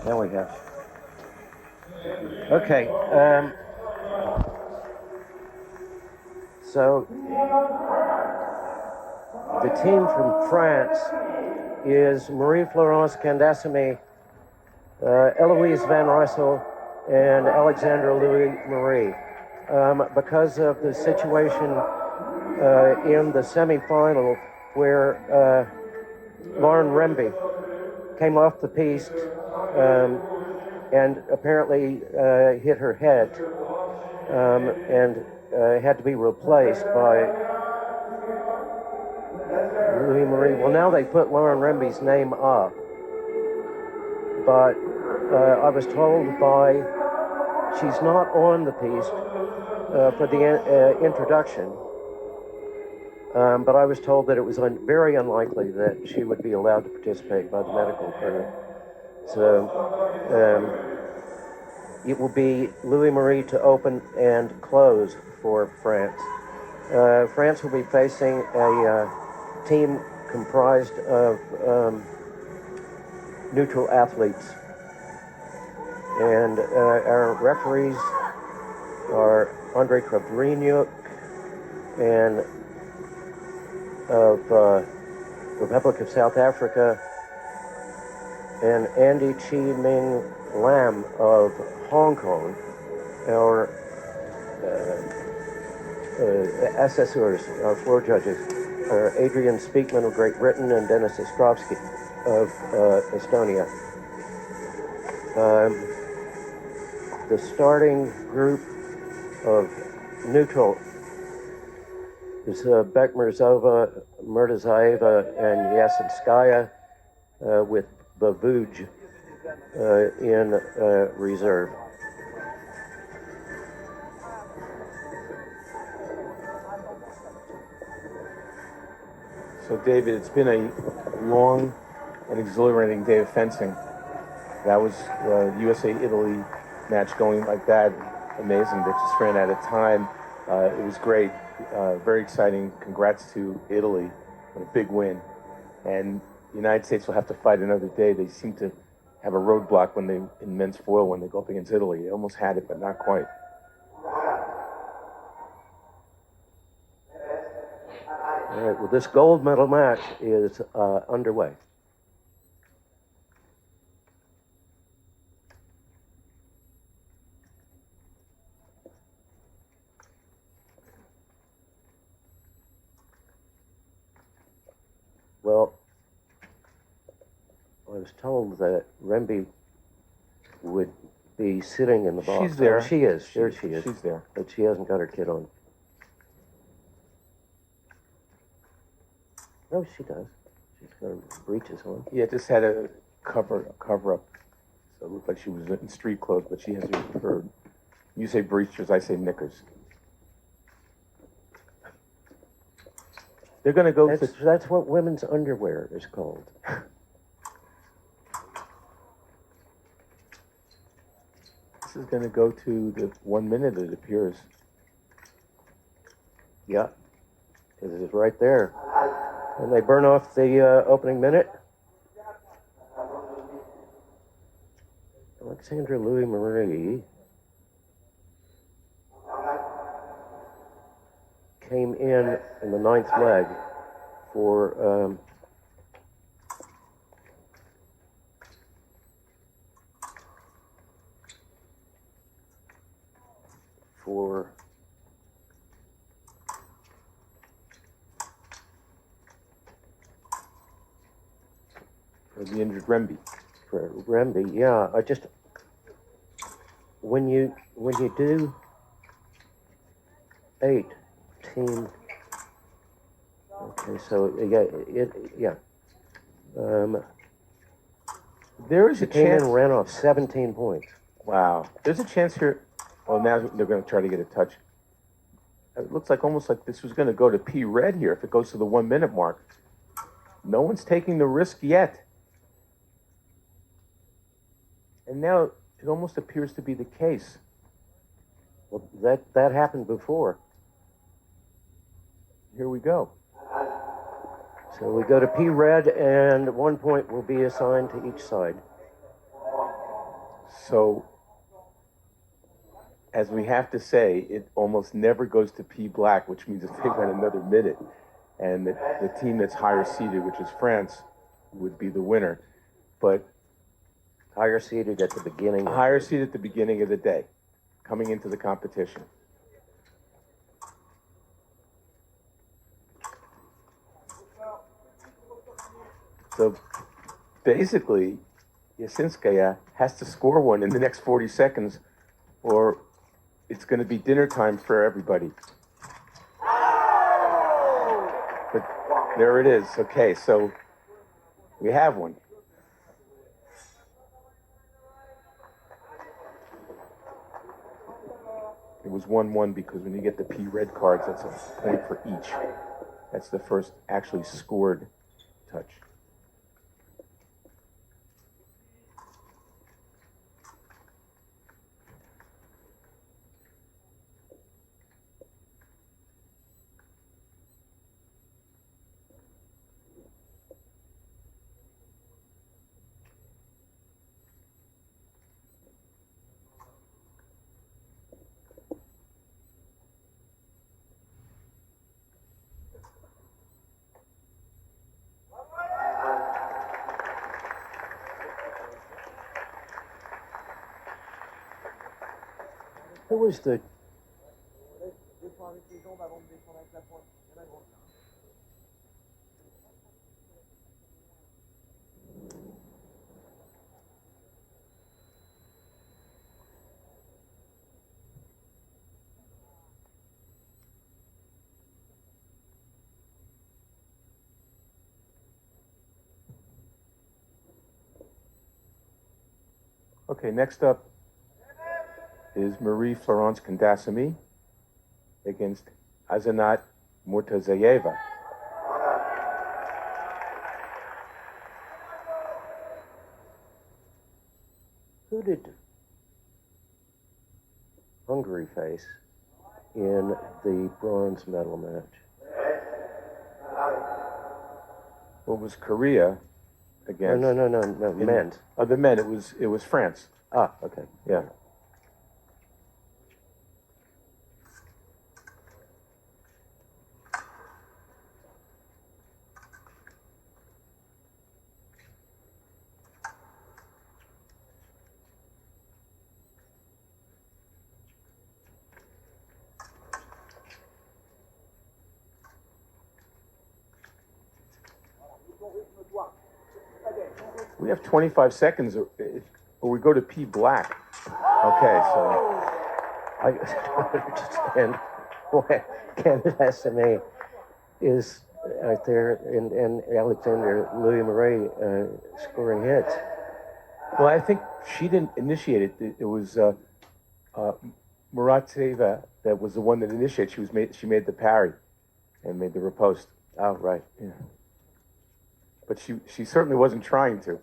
Now we have. Okay. So the team from France is Marie-Florence Candassamy, Eloise Van Russell, and Alexandra Louis-Marie. Because of the situation in the semifinal where Lauren Remby came off the piste and apparently hit her head and had to be replaced by Louis Marie. Well, now they put Lauren Remby's name up, but I was told she's not on the piste for the introduction, but I was told that it was very unlikely that she would be allowed to participate by the medical crew. So it will be Louis Marie to open and close for France. France will be facing a team comprised of neutral athletes. And our referees are Andre Kravrinyuk and of Republic of South Africa, and Andy Chi Ming Lam of Hong Kong. Our assessors, our floor judges, are Adrian Speakman of Great Britain and Dennis Ostrovsky of Estonia. The starting group of neutral is Bekmerzova, Murtazaeva, and Yasinskaya with Babuj in reserve. So, David, it's been a long and exhilarating day of fencing. That was the USA-Italy match going like that. Amazing. They just ran out of time. It was great. Very exciting. Congrats to Italy on a big win. And the United States will have to fight another day. They seem to have a roadblock in men's foil when they go up against Italy. They almost had it, but not quite. All right, well, this gold medal match is underway. Well, I was told that Remby would be sitting in the box. She's there. Oh, she is. There she is. She's there. But she hasn't got her kit on. No, she does. She's got her breeches on. Yeah, just had a cover up. So it looked like she was in street clothes, but she has her you say breeches, I say knickers. They're going to go That's what women's underwear is called. This is going to go to the 1 minute, it appears. Yeah, it is right there. And they burn off the opening minute. Alexandra Louis-Marie came in the ninth leg for the injured Remby. For Remby, yeah. I just when you do 8 team. Okay, so yeah. There is a came chance. in and ran off 17 points. Wow. There's a chance here. Well, now they're going to try to get a touch. It looks like almost like this was going to go to P red here if it goes to the 1 minute mark. No one's taking the risk yet. And now it almost appears to be the case. Well, that happened before. Here we go. So we go to P red, and 1 point will be assigned to each side. So, as we have to say, it almost never goes to P black, which means if they went another minute, and the team that's higher seeded, which is France, would be the winner. But higher seeded at the beginning. Higher seeded at the beginning of the day, coming into the competition. So basically, Yasinskaya has to score one in the next 40 seconds, or it's going to be dinner time for everybody. But there it is. Okay, so we have one. It was 1-1 because when you get the P red cards, that's a point for each. That's the first actually scored touch. Who was the... Okay, next up is Marie-Florence Kandasamy against Azanat Murtazayeva. Who did Hungary face in the bronze medal match? What was Korea against? No, men's. Oh, the men. It was France. Ah, okay. Yeah. We have 25 seconds, or we go to P black. Okay, so I understand why Kandasamy is out there and Alexander Louis Marais scoring hits. well, I think she didn't initiate it. It was Muratova that was the one that initiated. She made the parry and made the riposte. Oh, right. Yeah. But she certainly wasn't trying to.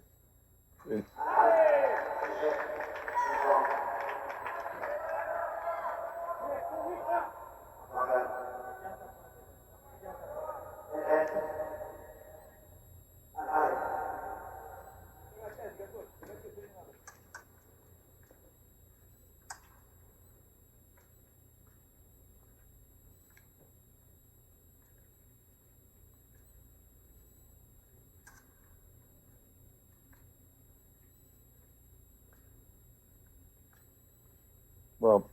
Well,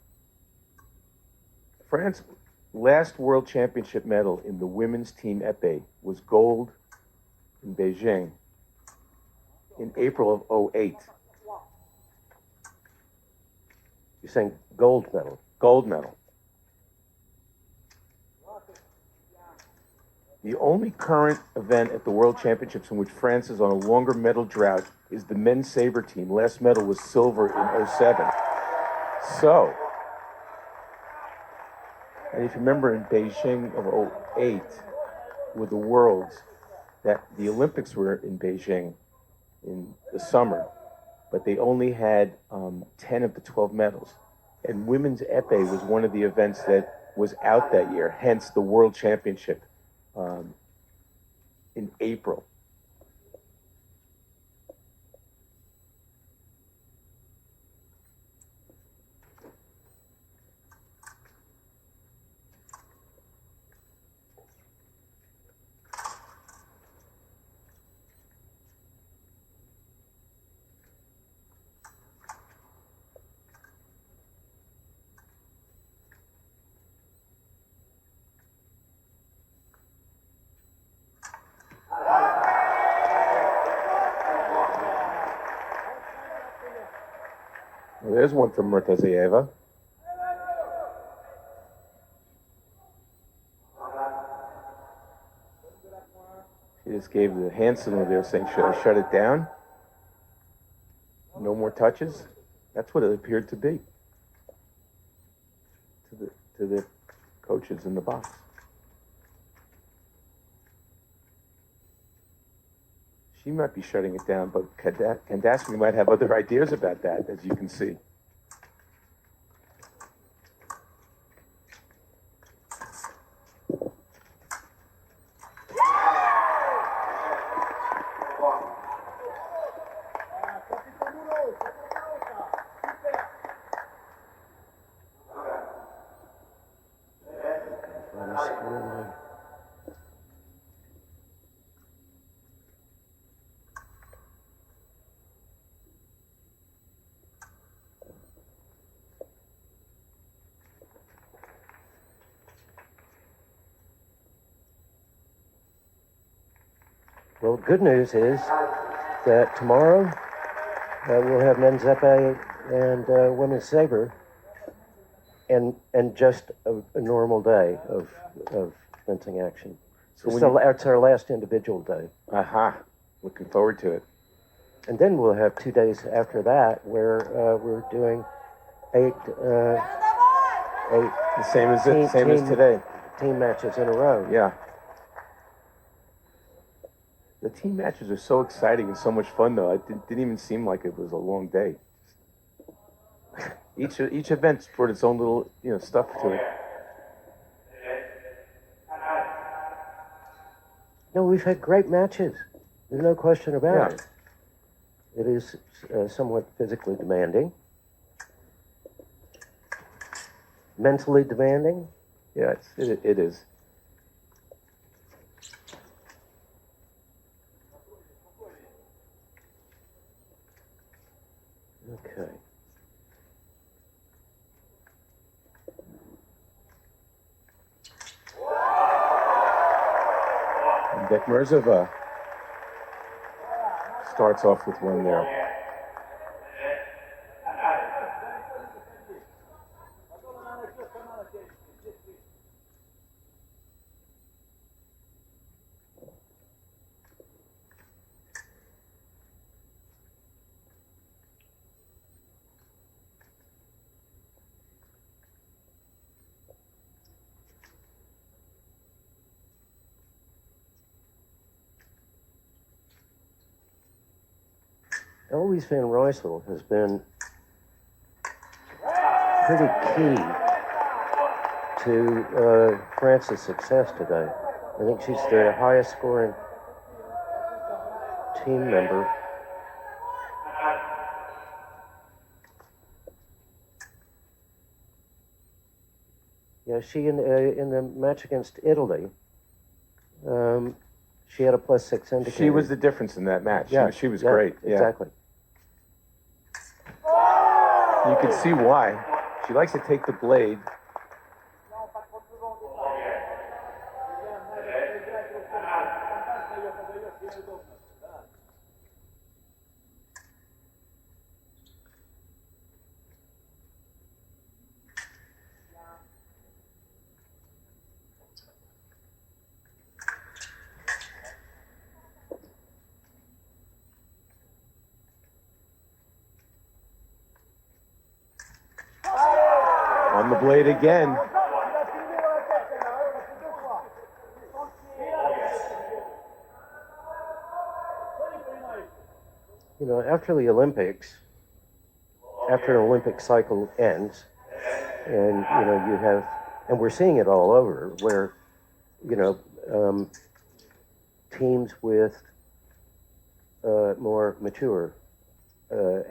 France's last World Championship medal in the women's team épée was gold in Beijing in April of 2008. You're saying gold medal? Gold medal. The only current event at the World Championships in which France is on a longer medal drought is the men's saber team. Last medal was silver in 2007. So, and if you remember in Beijing of 2008 with the Worlds, that the Olympics were in Beijing in the summer, but they only had 10 of the 12 medals. And women's épée was one of the events that was out that year, hence the World Championship in April. Well, there's one from Murtazaeva. She just gave the hand signal there saying, should I shut it down? No more touches? That's what it appeared to be to the coaches in the box. She might be shutting it down, but Kandasky might have other ideas about that, as you can see. Well, good news is that tomorrow we'll have men's epee and women's saber, and just a normal day of fencing action. So it's our last individual day. Aha! Looking forward to it. And then we'll have 2 days after that where we're doing eight The same as today. Team matches in a row. Yeah. The team matches are so exciting and so much fun, though. It didn't even seem like it was a long day. Each event brought its own little, stuff to it. No, we've had great matches. There's no question about it. It is somewhat physically demanding, mentally demanding. Yeah, it is. Okay. And Bekmurzova starts off with one there. Eloise van Rijssel has been pretty key to France's success today. I think she's the highest scoring team member. Yeah, she in the match against Italy, she had a +6 indicator. She was the difference in that match. Yeah, she was great. Yeah. Exactly. You can see why. She likes to take the blade. On the blade again. After the Olympics, after an Olympic cycle ends, and you have, and we're seeing it all over, where teams with more mature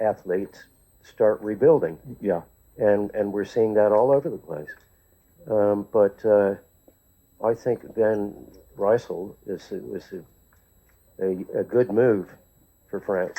athletes start rebuilding. Yeah. And we're seeing that all over the place. But I think Ben Reisel was a good move for France.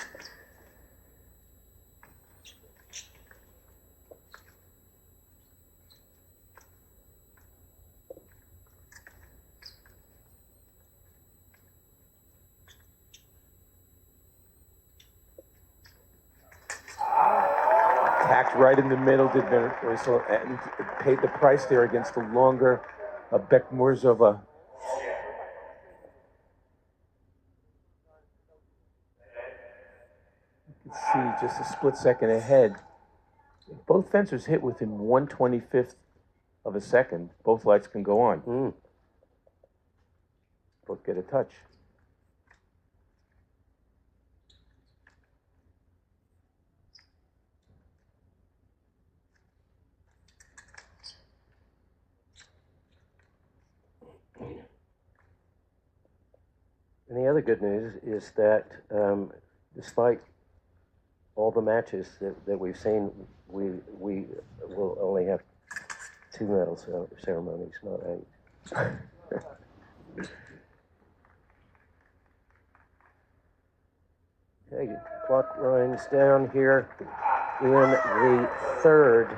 Tacked right in the middle, did Ben Reisel, and paid the price there against the longer Beck Murzova. You can see just a split second ahead. Both fencers hit within 1/25th of a second. Both lights can go on. Both get a touch. And the other good news is that despite all the matches that we've seen, we will only have 2 medal ceremonies, not 8. Okay, clock runs down here in the third.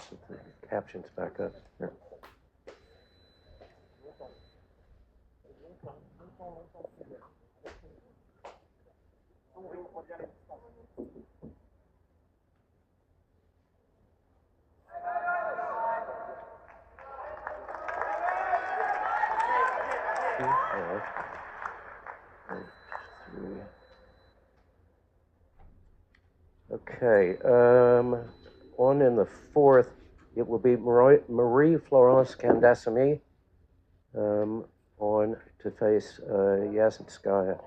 Put the captions back up. Yeah. Okay, on in the fourth, it will be Marie-Florence Candassamy on to face Yasinskaya.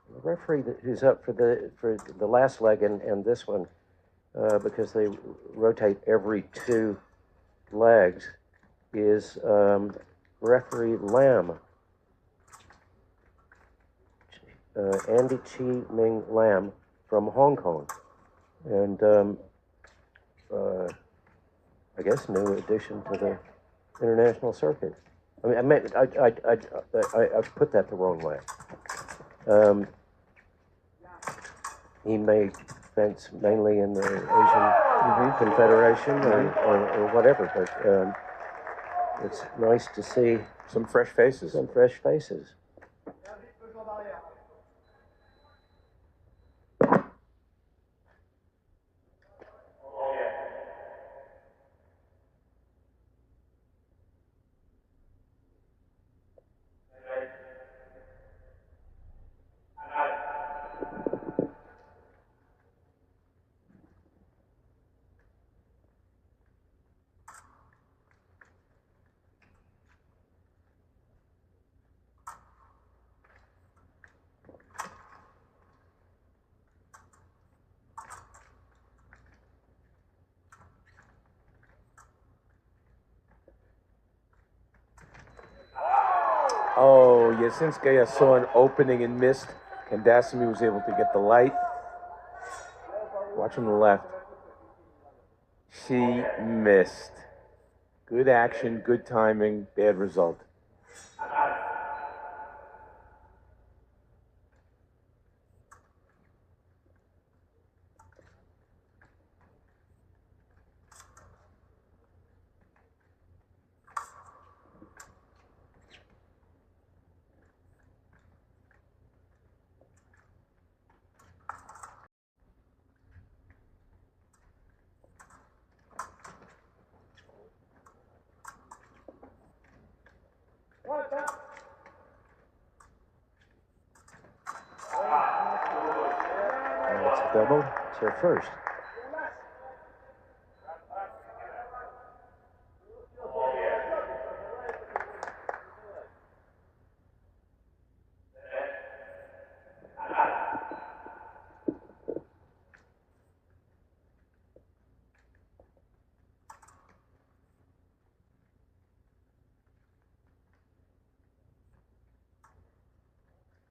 The referee who's up for the last leg and this one, because they rotate every 2 legs, is referee Lam, Andy Chi Ming Lam from Hong Kong, and I guess new addition to the international circuit. I mean, I put that the wrong way. He may fence mainly in the Asian Confederation or whatever, but it's nice to see some fresh faces. Some fresh faces. Oh, Yasinskaya saw an opening and missed. Candassamy was able to get the light. Watch on the left. She missed. Good action, good timing, bad result. It's a double. It's her first.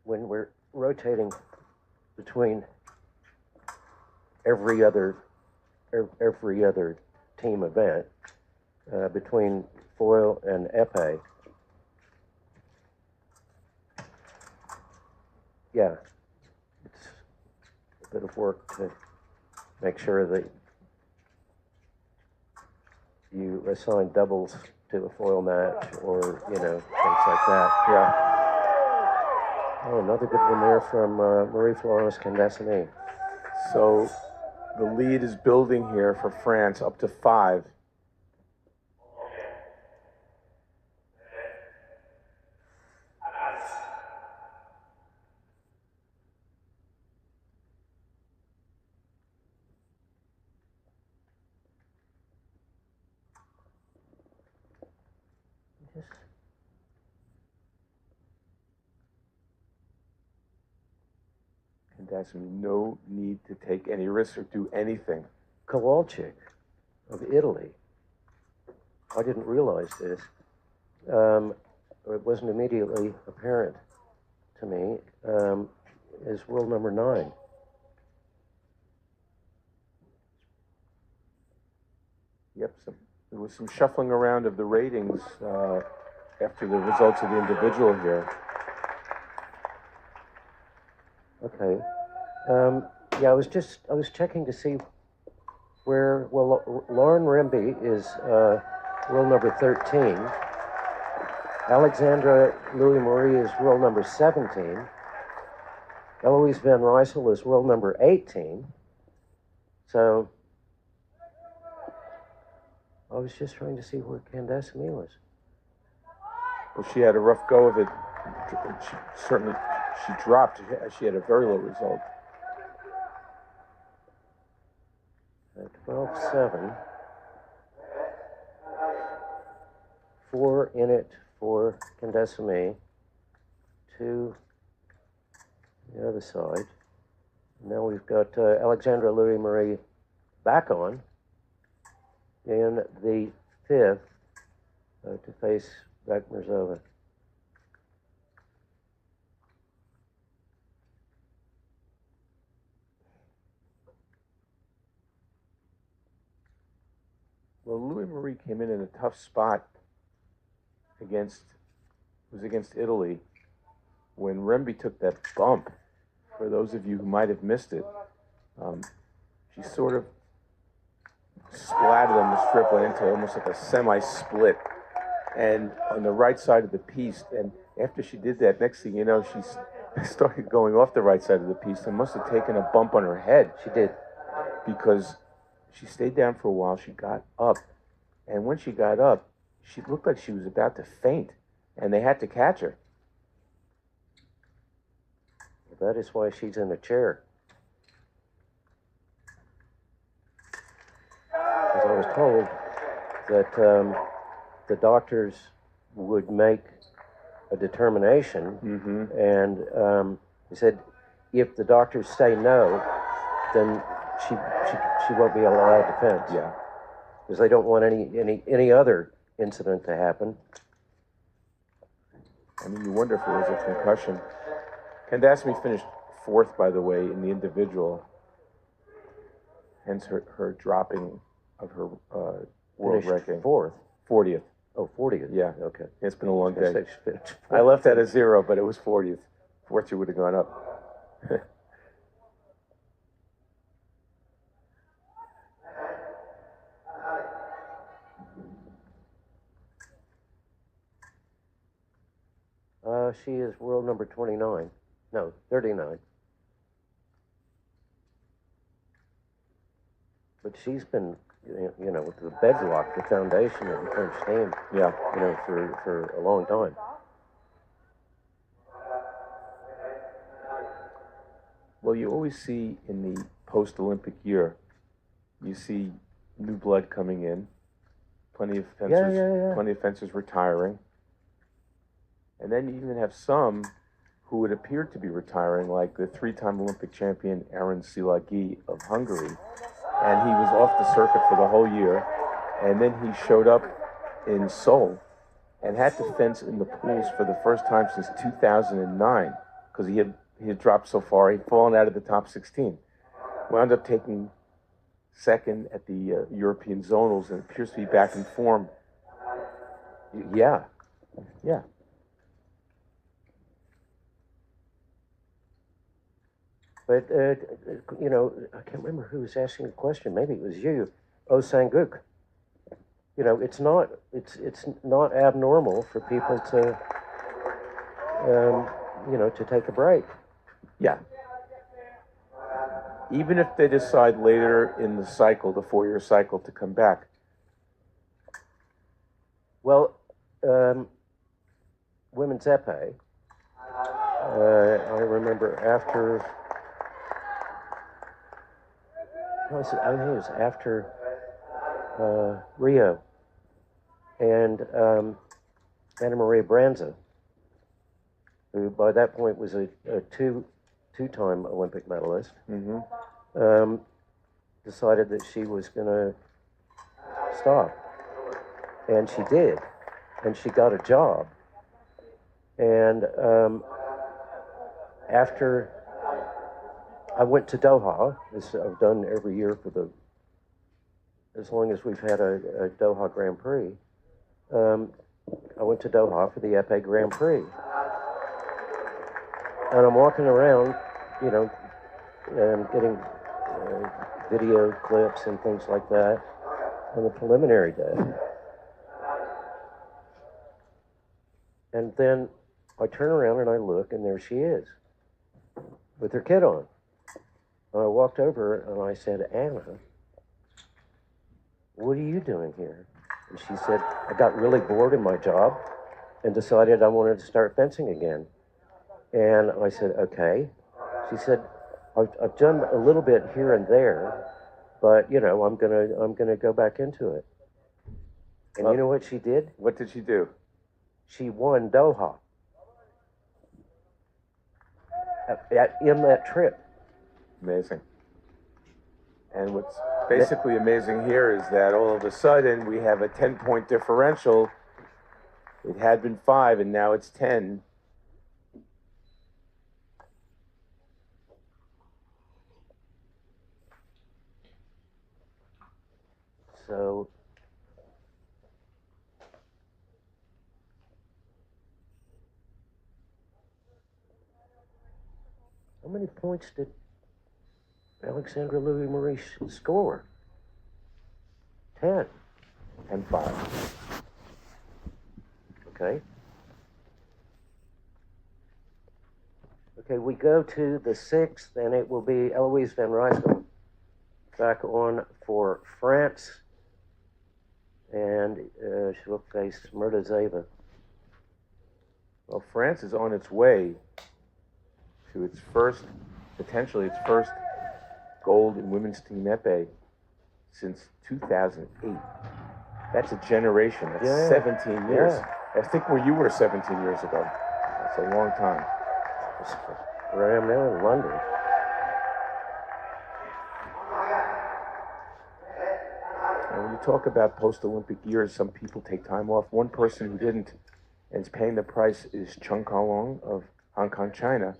when we're rotating between every other team event, between foil and epee, yeah, it's a bit of work to make sure that you assign doubles to a foil match, or things like that. Yeah. Oh, another good one there from Marie-Florence Candesini. So the lead is building here for France up to 5. And that's no need to take any risks or do anything. Kowalczyk of Italy, I didn't realize this. It wasn't immediately apparent to me, is world number 9. Yep, there was some shuffling around of the ratings after the results of the individual here. Okay. Yeah, I was checking to see where, well, Lauren Remby is world number 13. Alexandra Louis-Marie is world number 17. Eloise Van Rysel is world number 18. So I was just trying to see where Candesini was. Well, she had a rough go of it. She dropped. She had a very low result. 12-7. 4 in it for Candesini. 2 the other side. Now we've got Alexandra Louis-Marie back on in the 5th to face Vakmerzova. Well, Louis-Marie came in a tough spot against Italy when Remby took that bump. For those of you who might have missed it, she sort of splattered on the strip, went into almost like a semi-split, and on the right side of the piece. And after she did that, next thing you know, she started going off the right side of the piece and must have taken a bump on her head. She did. Because she stayed down for a while. She got up, and when she got up, she looked like she was about to faint, and they had to catch her. That is why she's in a chair. Because I was told that the doctors would make a determination, and they said if the doctors say no, then she won't be allowed defense. Yeah, because they don't want any other incident to happen. I mean, you wonder if it was a concussion. Candesini finished 4th, by the way, in the individual. Hence her dropping of her world ranking. 4th? 40th. Oh, 40th. Yeah. Okay. It's been a long day. I left at a 0, but it was 40th. 4th, you would have gone up. She is world number 29. No, 39. But she's been, with the bedrock, the foundation of the French team. Yeah. For a long time. Well, you always see in the post-Olympic year, you see new blood coming in, plenty of fencers retiring, and then you even have some who would appear to be retiring, like the 3-time Olympic champion Aaron Silagi of Hungary, and he was off the circuit for the whole year, and then he showed up in Seoul and had to fence in the pools for the first time since 2009, because he had dropped so far. He'd fallen out of the top 16. Wound up taking second at the European zonals and appears to be back in form. Yeah. Yeah. But, you know, I can't remember who was asking the question. Maybe it was you. Oh, Sanguk. You know, it's not abnormal for people to, you know, to take a break. Yeah. Even if they decide later in the cycle, the 4-year cycle, to come back. Well, women's epee, I remember after, I think it was after Rio, and Anna Maria Branza, who by that point was a two-time Olympic medalist, decided that she was going to stop. And she did. And she got a job. And after I went to Doha, as I've done every year for as long as we've had a Doha Grand Prix, I went to Doha for the Epee Grand Prix. And I'm walking around, you know, getting video clips and things like that on the preliminary day. And then I turn around and I look, and there she is with her kid on. And I walked over and I said, Anna, what are you doing here? And she said, I got really bored in my job and decided I wanted to start fencing again. And I said, okay. She said, I've done a little bit here and there, but you know, I'm gonna go back into it. And you know what she did? What did she do? She won Doha in that trip. Amazing. And what's basically amazing here is that all of a sudden we have a 10-point differential. It had been 5, and now it's 10. So how many points did Alexandra Louis-Marie score? 10. And 5. Okay. Okay, we go to the 6th, and it will be Eloise van Rijsel back on for France, and she will face Murta Zeva. Well, France is on its way to its first, potentially its first gold in women's team epee since 2008. That's a generation. That's 17 years. Yeah. I think where you were 17 years ago. That's a long time. Where I am now in London. And when you talk about post-Olympic years, some people take time off. One person who didn't and is paying the price is Chen Kaolong of Hong Kong, China,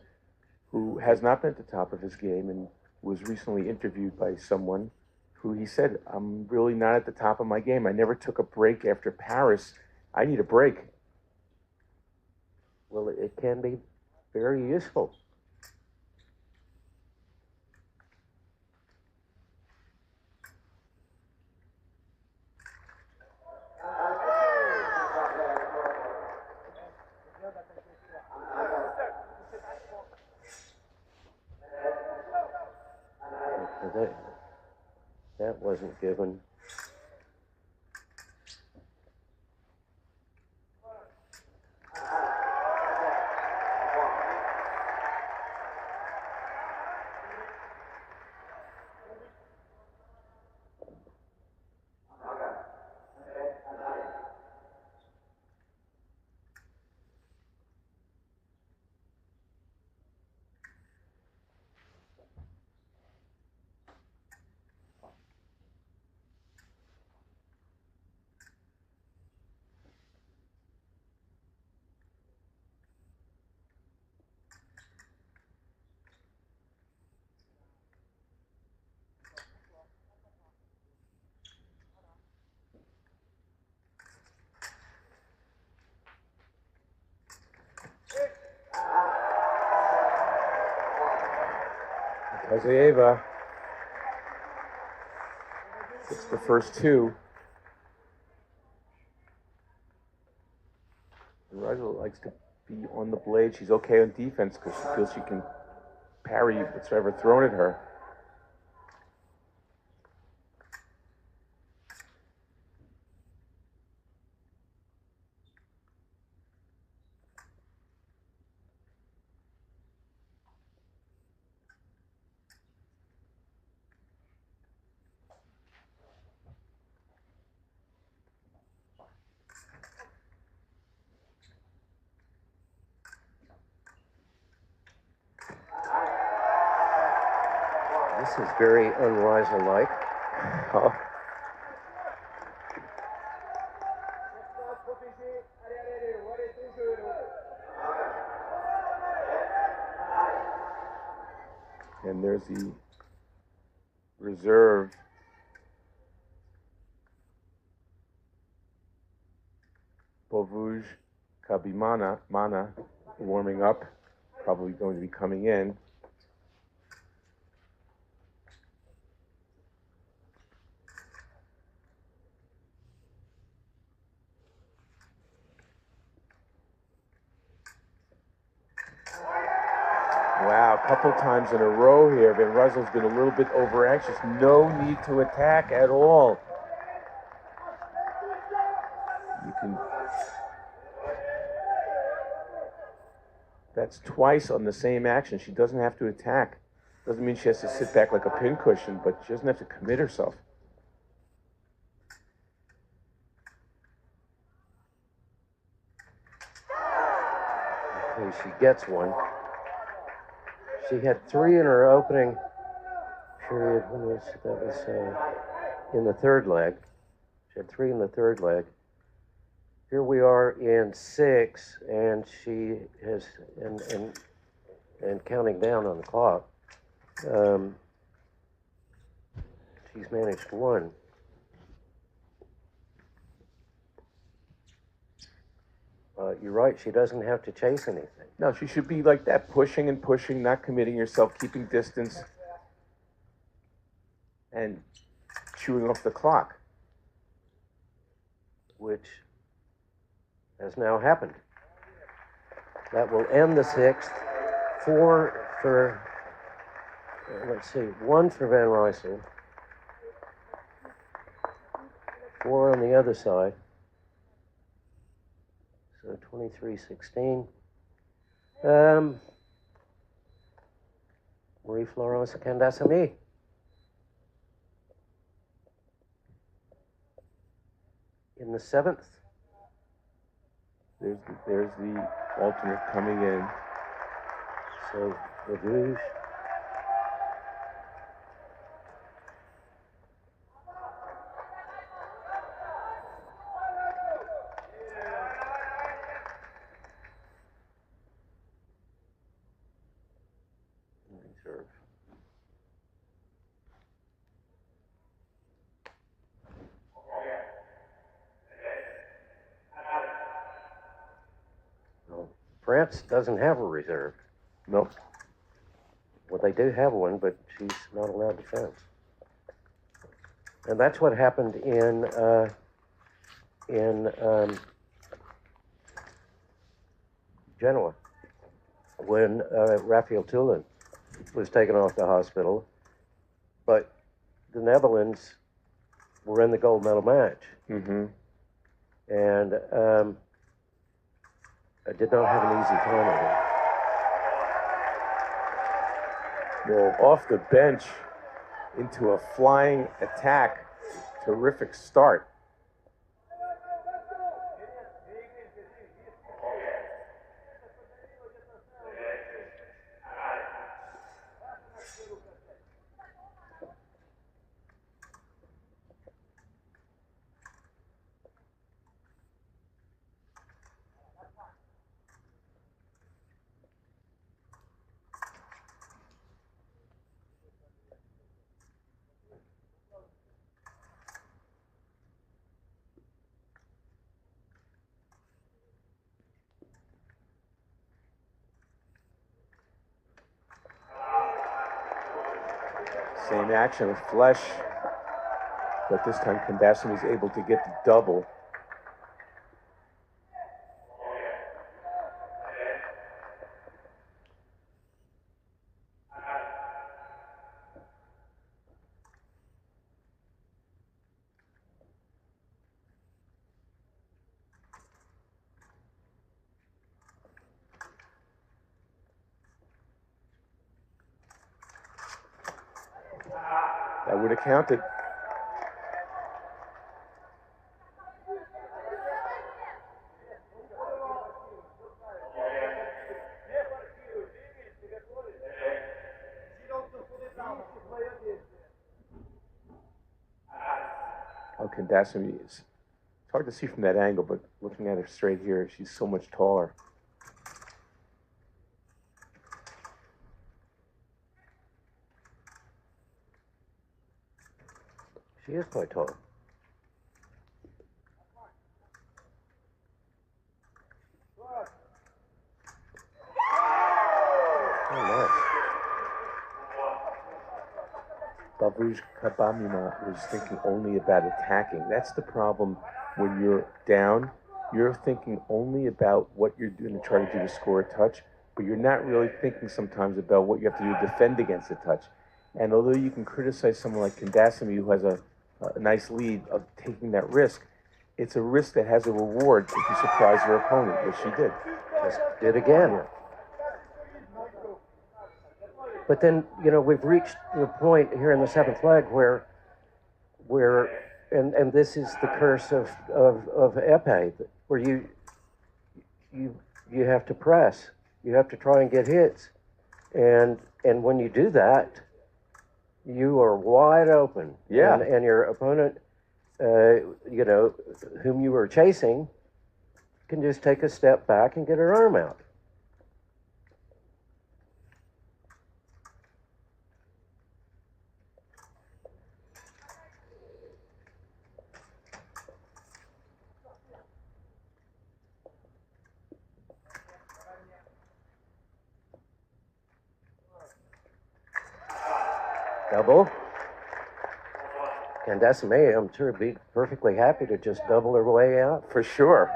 who has not been at the top of his game and was recently interviewed by someone who he said, I'm really not at the top of my game. I never took a break after Paris. I need a break. Well, it can be very useful. That wasn't given. Azayeva. It's the first two. Rajal likes to be on the blade. She's okay on defense because she feels she can parry whatever thrown at her. This is very unriser-like. Oh. And there's the reserve. Bovuj Kabimana warming up, probably going to be coming in. Wow, a couple times in a row here. Van Ryssel's been a little bit over-anxious. No need to attack at all. You can... That's twice on the same action. She doesn't have to attack. Doesn't mean she has to sit back like a pincushion, but she doesn't have to commit herself. Okay, she gets one. She had 3 in her opening period. When was that? Was in the third leg. She had 3 in the third leg. Here we are in 6, and she has and counting down on the clock. She's managed 1. You're right. She doesn't have to chase anything. No, she should be like that, pushing and pushing, not committing herself, keeping distance, and chewing off the clock. Which has now happened. That will end the 6th. 4 for, let's see, 1 for Van Rysel. 4 on the other side. So 23-16. Marie-Florence Candasamy. In the 7th. There's the alternate coming in. So the Rouge. Reserve. Well, France doesn't have a reserve. Nope. Well, they do have one, but she's not allowed defense. And that's what happened in Genoa when Rafael Tulin was taken off the hospital. But the Netherlands were in the gold medal match. Mm-hmm. And I did not have an easy time with it. Well, off the bench into a flying attack. Terrific start. Same action, a flush, but this time Kandasamy is able to get the double. That would have counted. Oh, Kandasamy is. It's hard to see from that angle, but looking at her straight here, she's so much taller. She is quite tall. Oh, nice. Babuj Kabamima was thinking only about attacking. That's the problem when you're down. You're thinking only about what you're doing to try to do to score a touch, but you're not really thinking sometimes about what you have to do to defend against a touch. And although you can criticize someone like Kandasamy, who has a nice lead of taking that risk, it's a risk that has a reward if you surprise your opponent, which she did. Just did again. Yeah. But then, you know, we've reached the point here in the seventh leg where and this is the curse of Epee, where you have to press, you have to try and get hits, and when you do that, you are wide open. Yeah. And your opponent, you know, whom you were chasing, can just take a step back and get her arm out. Double. Kandasamy, I'm sure, would be perfectly happy to just double her way out. For sure.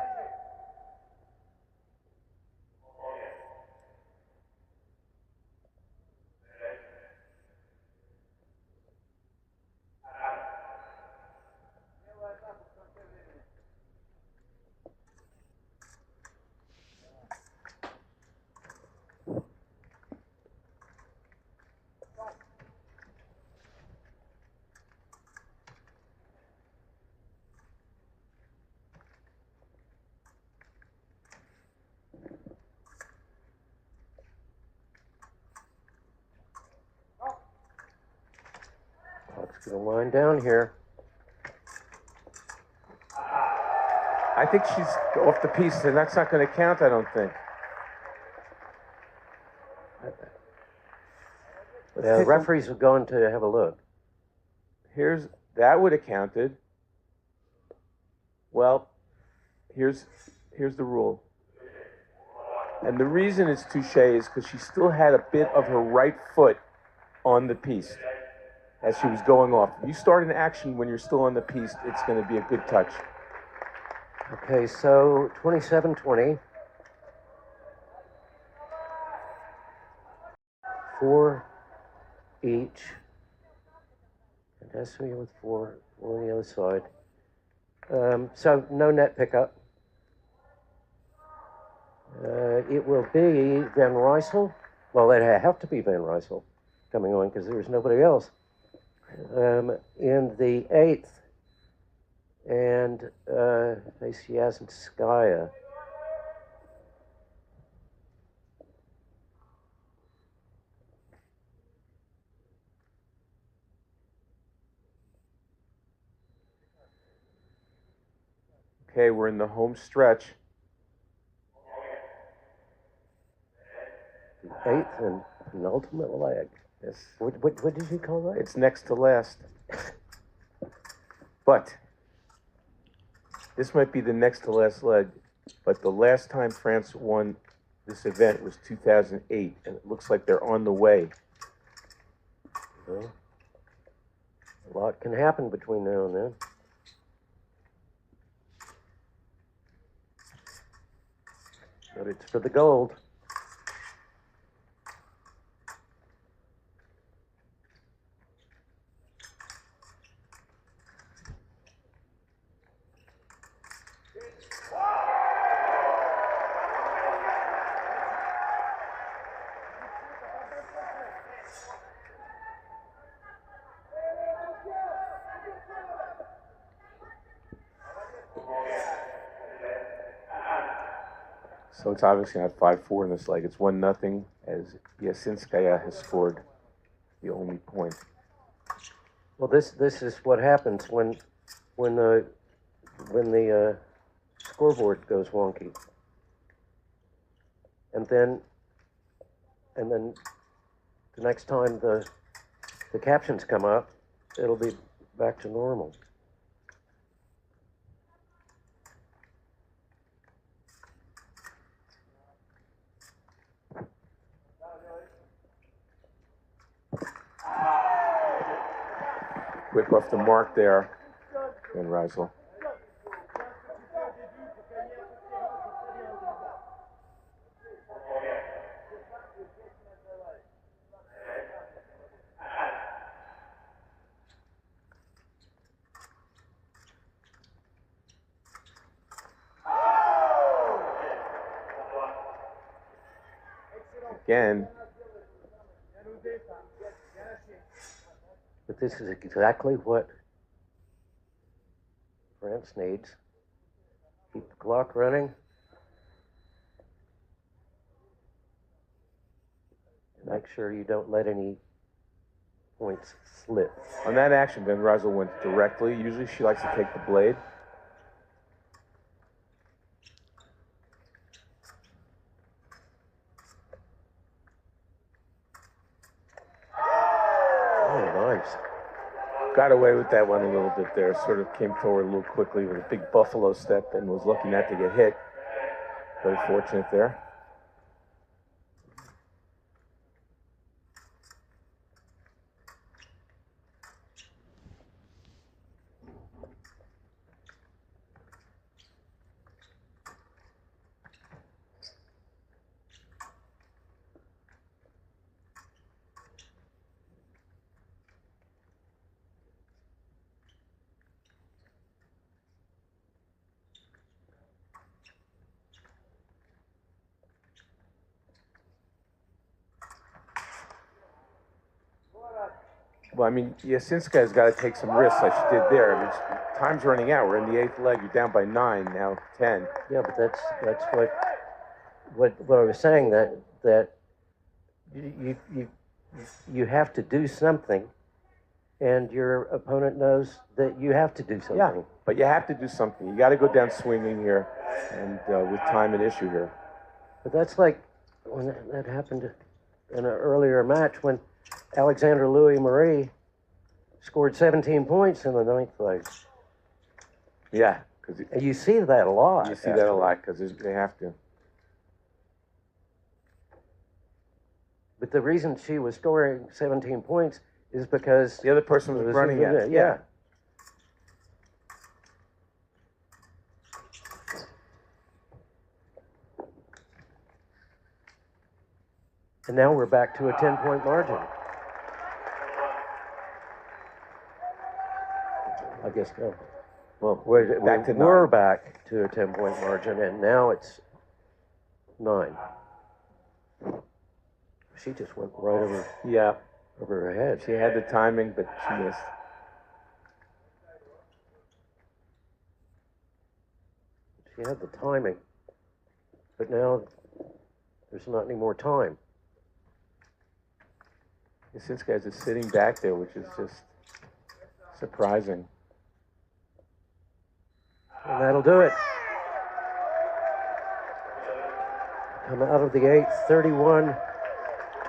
Clock's going to wind down here. I think she's off the piece, and that's not going to count, I don't think. The referees are going to have a look. That would have counted. Well, here's the rule. And the reason it's touche is because she still had a bit of her right foot on the piece as she was going off. If you start an action when you're still on the piece, it's going to be a good touch. Okay, so 27-20. 4 each. Kandasamy with 4 on the other side. So no net pickup. It will be Van Rysel. Well, it'd have to be Van Rysel coming on because there's nobody else. In the 8th, and Vasiazhenskaya. Okay, we're in the home stretch. The 8th and penultimate leg. Yes. What did you call that? It's next to last. But this might be the next to last leg. But the last time France won this event was 2008, and it looks like they're on the way. Oh. A lot can happen between now and then. But it's for the gold. So it's obviously not 5-4 in this leg. It's 1-0 as Yasinskaya has scored the only point. Well, this is what happens when the scoreboard goes wonky, and then the next time the captions come up, it'll be back to normal. Quick off the mark there, Van Rysel. Again. But this is exactly what France needs. Keep the clock running. Make sure you don't let any points slip. On that action, Van Rysel went directly. Usually she likes to take the blade. Got away with that one a little bit there. Sort of came forward a little quickly with a big buffalo step and was lucky not to get hit. Very fortunate there. Well, I mean, Yasinska's got to take some risks like she did there. I mean, time's running out. We're in the 8th leg. You're down by 9, now 10. Yeah, but that's what I was saying, that you have to do something, and your opponent knows that you have to do something. Yeah, but you have to do something. You got to go down swinging here, and with time an issue here. But that's like when that happened in an earlier match when Alexander Louis Marie scored 17 points in the 9th leg. Yeah, and you see that a lot. You see that a lot because they have to. But the reason she was scoring 17 points is because the other person was running at it. Yeah. And now we're back to a 10-point margin. I guess so. Well, we're back to a 10-point margin, and now it's 9. She just went right over. Yeah. Over her head. She had the timing, but she missed. She had the timing, but now there's not any more time. This guy's just sitting back there, which is just surprising. And that'll do it. Come out of the 8th,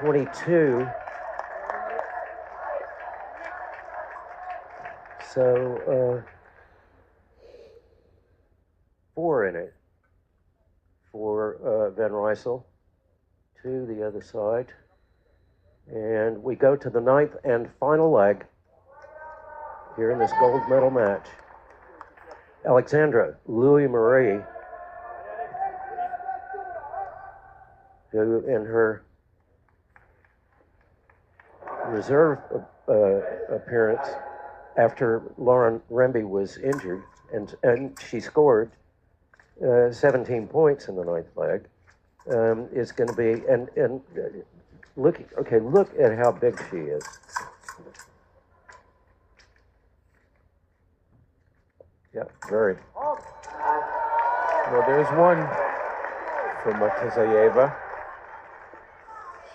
31-22. So, 4 in it for Van Rysel, 2 the other side. And we go to the 9th and final leg. here in this gold medal match. Alexandra Louis-Marie, who in her reserve appearance after Lauren Remby was injured, and she scored 17 points in the ninth leg, is going to be, and look at how big she is. Yeah, very. Well, there's one for Matazayeva.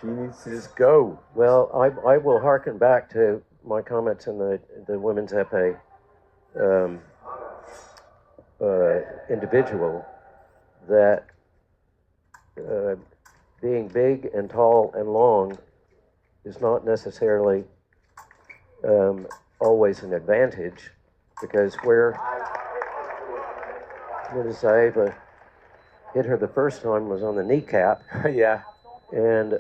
She needs to just go. Well, I will hearken back to my comments in the women's epee individual, that being big and tall and long is not necessarily always an advantage, because where Matazayeva hit her the first time was on the kneecap. Yeah. And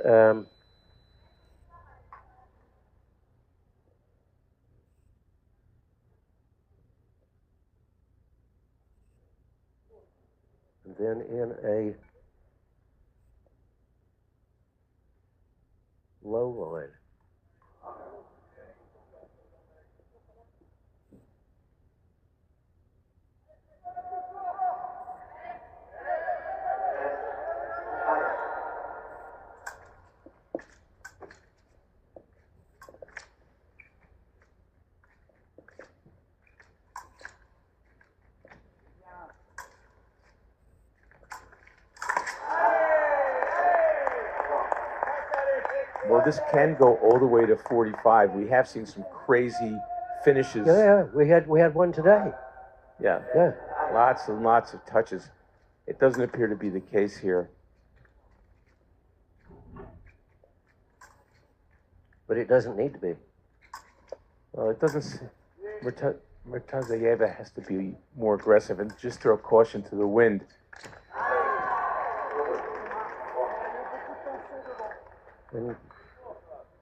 then in a low line. Well, this can go all the way to 45. We have seen some crazy finishes. Yeah, we had one today. Yeah. Yeah. Lots and lots of touches. It doesn't appear to be the case here. But it doesn't need to be. Well, it doesn't. Matazayeva has to be more aggressive and just throw caution to the wind. And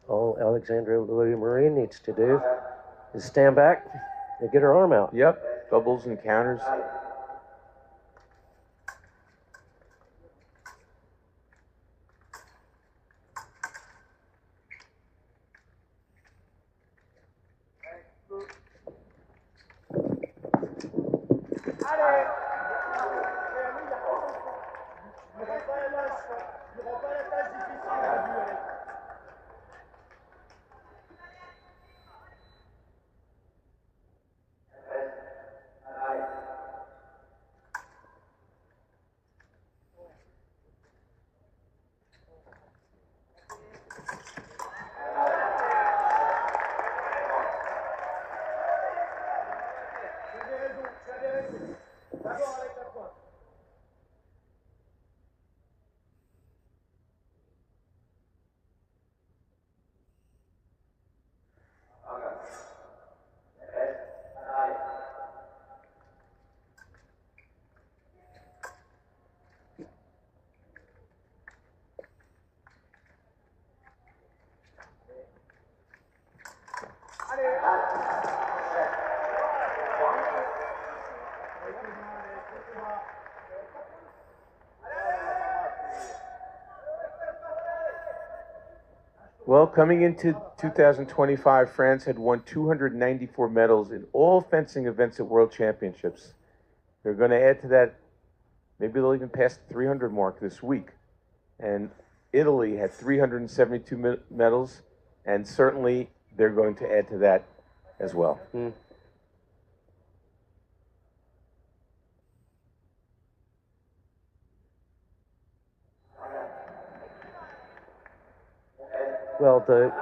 all Alexandra Louis-Marie needs to do is stand back and get her arm out. Yep, doubles and counters. Well, coming into 2025, France had won 294 medals in all fencing events at World Championships. They're going to add to that. Maybe they'll even pass the 300 mark this week. And Italy had 372 medals, and certainly they're going to add to that as well. Mm. Well, the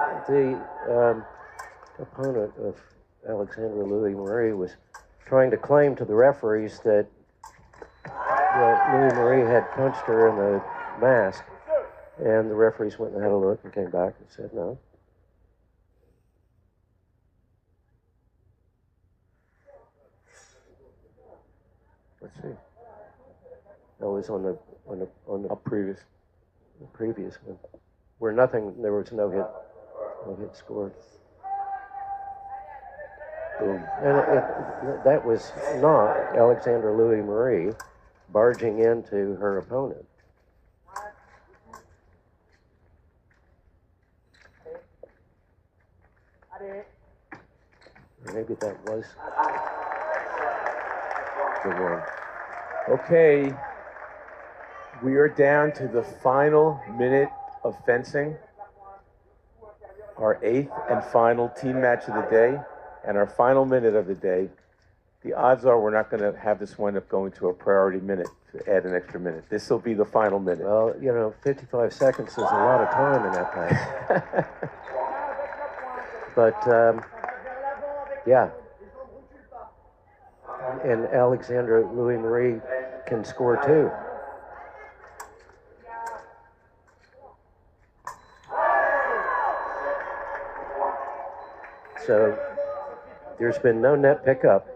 opponent of Alexandra Louis-Marie was trying to claim to the referees that Louis-Marie had punched her in the mask, and the referees went and had a look and came back and said no. Let's see. That was on the previous one, where there was no hit scored. Boom. And that was not Alexandra Louis Marie barging into her opponent. Maybe that was the one. Okay, we are down to the final minute of fencing, our 8th and final team match of the day, and our final minute of the day. The odds are we're not going to have this wind up going to a priority minute to add an extra minute. This will be the final minute. Well, 55 seconds is a lot of time in that match. But, yeah. And Alexandra Louis Marie can score too. So there's been no net pickup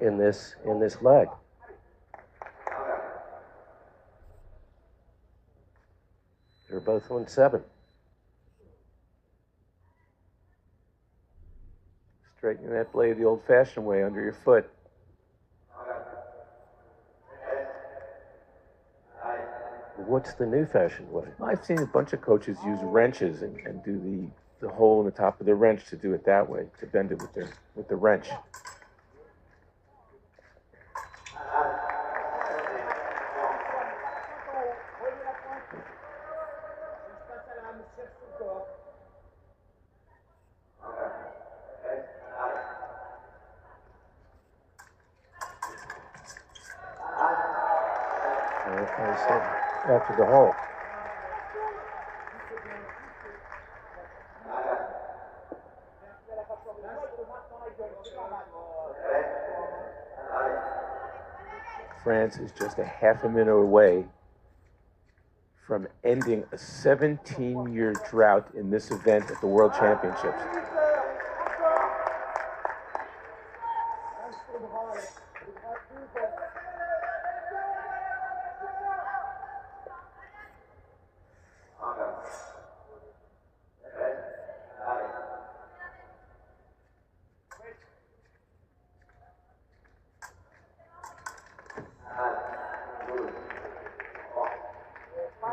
in this leg. They're both on 7. Straightening that blade the old-fashioned way under your foot. What's the new fashioned way? I've seen a bunch of coaches use wrenches and do the hole in the top of the wrench to do it that way, to bend it with the wrench. I said after the hole. France is just a half a minute away from ending a 17-year drought in this event at the World Championships.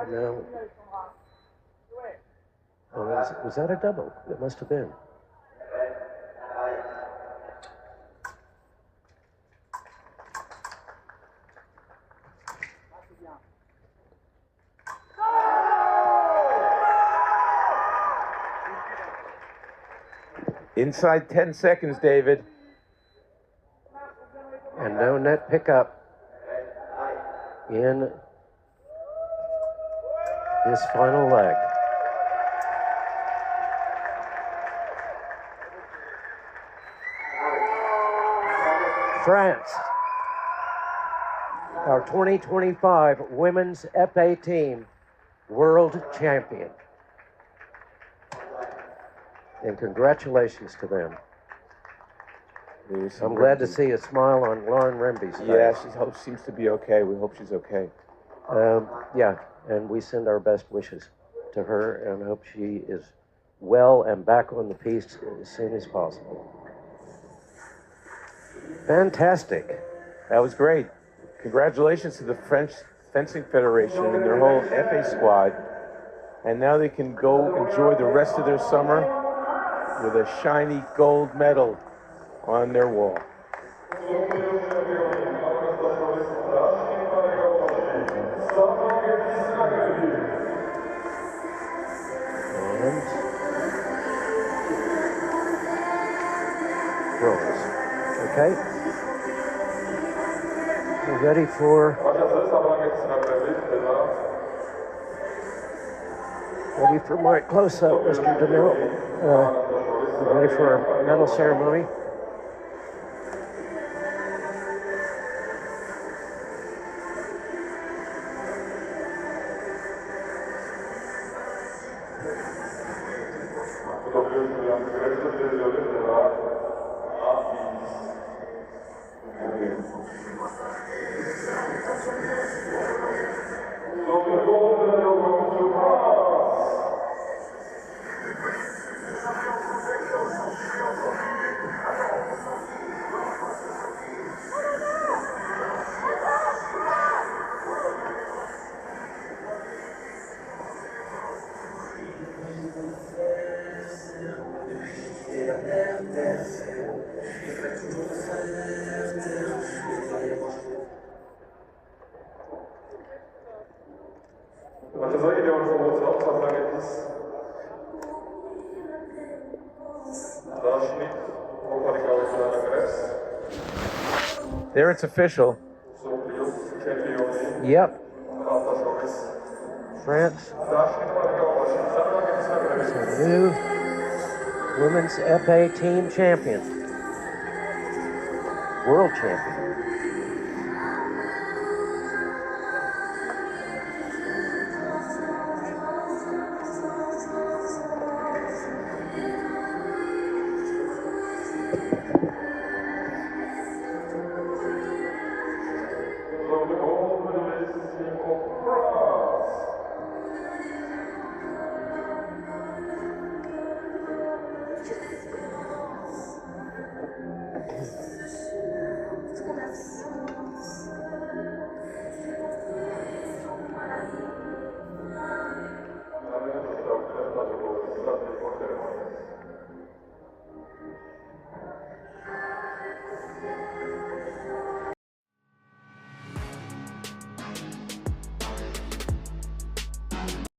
No. Oh, was that a double? It must have been. Inside 10 seconds, David. And no net pickup in this final leg. France, our 2025 women's Epee team, world champion. And congratulations to them. I'm glad to see a smile on Lauren Remby's face. Yeah, she seems to be okay. We hope she's okay. Yeah, and we send our best wishes to her and hope she is well and back on the piste as soon as possible. Fantastic. That was great. Congratulations to the French Fencing Federation and their whole Epee squad. And now they can go enjoy the rest of their summer with a shiny gold medal on their wall. And bronze. Okay. We're ready for my close-up, Mr. DeMille. We're ready for our medal ceremony. There it's official. Yep. France is a new women's Epee team champion. World champion.